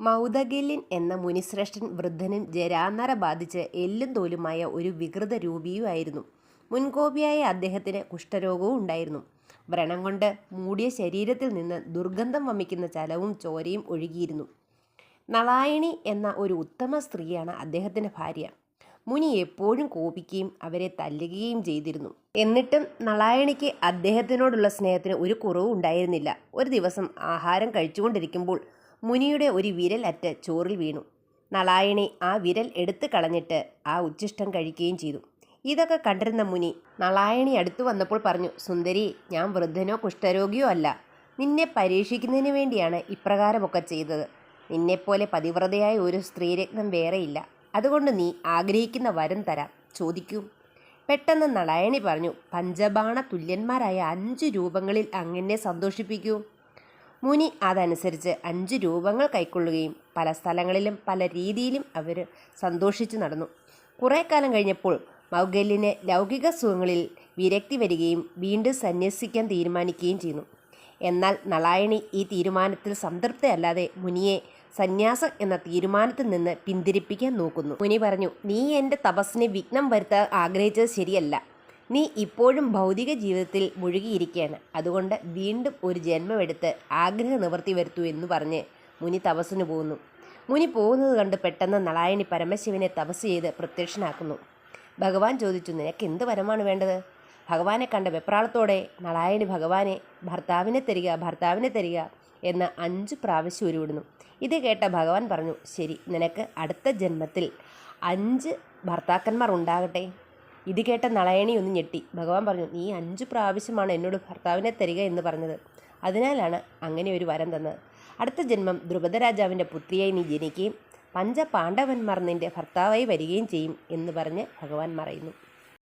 മൗദഗല്യൻ എന്ന മുനിശ്രേഷ്ഠൻ വൃദ്ധനും ജരാനര ബാധിച്ച് എല്ലും തോലുമായ ഒരു വികൃത രൂപിയുമായിരുന്നു. മുൻകോപിയായ അദ്ദേഹത്തിന് കുഷ്ഠരോഗവും ഉണ്ടായിരുന്നു. വ്രണം കൊണ്ട് മൂടിയ ശരീരത്തിൽ നിന്ന് ദുർഗന്ധം വമിക്കുന്ന ചലവും ചോരയും ഒഴുകിയിരുന്നു. നളായണി എന്ന ഒരു ഉത്തമ സ്ത്രീയാണ് അദ്ദേഹത്തിൻ്റെ ഭാര്യ. മുനി എപ്പോഴും കോപിക്കുകയും അവരെ തല്ലുകയും ചെയ്തിരുന്നു. എന്നിട്ടും നളായണിക്ക് അദ്ദേഹത്തിനോടുള്ള സ്നേഹത്തിന് ഒരു കുറവും ഉണ്ടായിരുന്നില്ല. ഒരു ദിവസം ആഹാരം കഴിച്ചുകൊണ്ടിരിക്കുമ്പോൾ മുനിയുടെ ഒരു വിരൽ അറ്റ് ചോറിൽ വീണു. നളായണി ആ വിരൽ എടുത്തു കളഞ്ഞിട്ട് ആ ഉച്ഛിഷ്ടം കഴിക്കുകയും ചെയ്തു. ഇതൊക്കെ കണ്ടിരുന്ന മുനി നളായണി അടുത്തു വന്നപ്പോൾ പറഞ്ഞു, സുന്ദരി, ഞാൻ വൃദ്ധനോ കുഷ്ഠരോഗിയോ അല്ല. നിന്നെ പരീക്ഷിക്കുന്നതിന് വേണ്ടിയാണ് ഇപ്രകാരമൊക്കെ ചെയ്തത്. നിന്നെപ്പോലെ പതിവ്രതയായ ഒരു സ്ത്രീരത്നം വേറെയില്ല. അതുകൊണ്ട് നീ ആഗ്രഹിക്കുന്ന വരം തരാം, ചോദിക്കൂ. പെട്ടെന്ന് നളായണി പറഞ്ഞു, പഞ്ചബാണ തുല്യന്മാരായ 5 രൂപങ്ങളിൽ അങ്ങനെ സന്തോഷിപ്പിക്കൂ. മുനി അതനുസരിച്ച് 5 രൂപങ്ങൾ കൈക്കൊള്ളുകയും പല സ്ഥലങ്ങളിലും പല രീതിയിലും അവർ സന്തോഷിച്ചു നടന്നു. കുറേ കാലം കഴിഞ്ഞപ്പോൾ മൗഗല്യന് ലൗകിക സുഖങ്ങളിൽ വിരക്തി വരികയും വീണ്ടും സന്യസിക്കാൻ തീരുമാനിക്കുകയും ചെയ്യുന്നു. എന്നാൽ നളായണി ഈ തീരുമാനത്തിൽ സംതൃപ്തയല്ലാതെ മുനിയെ സന്യാസം എന്ന തീരുമാനത്തിൽ നിന്ന് പിന്തിരിപ്പിക്കാൻ നോക്കുന്നു. മുനി പറഞ്ഞു, നീ എൻ്റെ തപസ്സിനെ വിഘ്നം വരുത്താൻ ആഗ്രഹിച്ചത് ശരിയല്ല. നീ ഇപ്പോഴും ഭൗതിക ജീവിതത്തിൽ മുഴുകിയിരിക്കുകയാണ്. അതുകൊണ്ട് വീണ്ടും ഒരു ജന്മമെടുത്ത് ആഗ്രഹ നിവൃത്തി വരുത്തൂ എന്ന് പറഞ്ഞ് മുനി തപസ്സിന് പോകുന്നു. മുനി പോകുന്നത് കണ്ട് പെട്ടെന്ന് നളായണി പരമശിവനെ തപസ് ചെയ്ത് പ്രത്യക്ഷനാക്കുന്നു. ഭഗവാൻ ചോദിച്ചു, നിനക്ക് എന്ത് വരമാണ് വേണ്ടത്? ഭഗവാനെ കണ്ട വെപ്രാളത്തോടെ നളായണി ഭഗവാനെ ഭർത്താവിനെ തരിക, ഭർത്താവിനെ തരിക എന്ന് 5 പ്രാവശ്യം ഉരുവിടുന്നു. ഇത് കേട്ട ഭഗവാൻ പറഞ്ഞു, ശരി, നിനക്ക് അടുത്ത ജന്മത്തിൽ 5 ഭർത്താക്കന്മാർ ഉണ്ടാകട്ടെ. ഇത് കേട്ട നളായണി ഒന്ന് ഞെട്ടി. ഭഗവാൻ പറഞ്ഞു, നീ 5 പ്രാവശ്യമാണ് എന്നോട് ഭർത്താവിനെ തരിക എന്ന് പറഞ്ഞത്. അതിനാലാണ് അങ്ങനെ ഒരു വരം തന്നത്. അടുത്ത ജന്മം ദ്രുപദ രാജാവിൻ്റെ പുത്രിയായി നീ ജനിക്കുകയും 5 പാണ്ഡവന്മാർ നിൻ്റെ ഭർത്താവായി വരികയും ചെയ്യും എന്ന് പറഞ്ഞ് ഭഗവാൻ മറയുന്നു.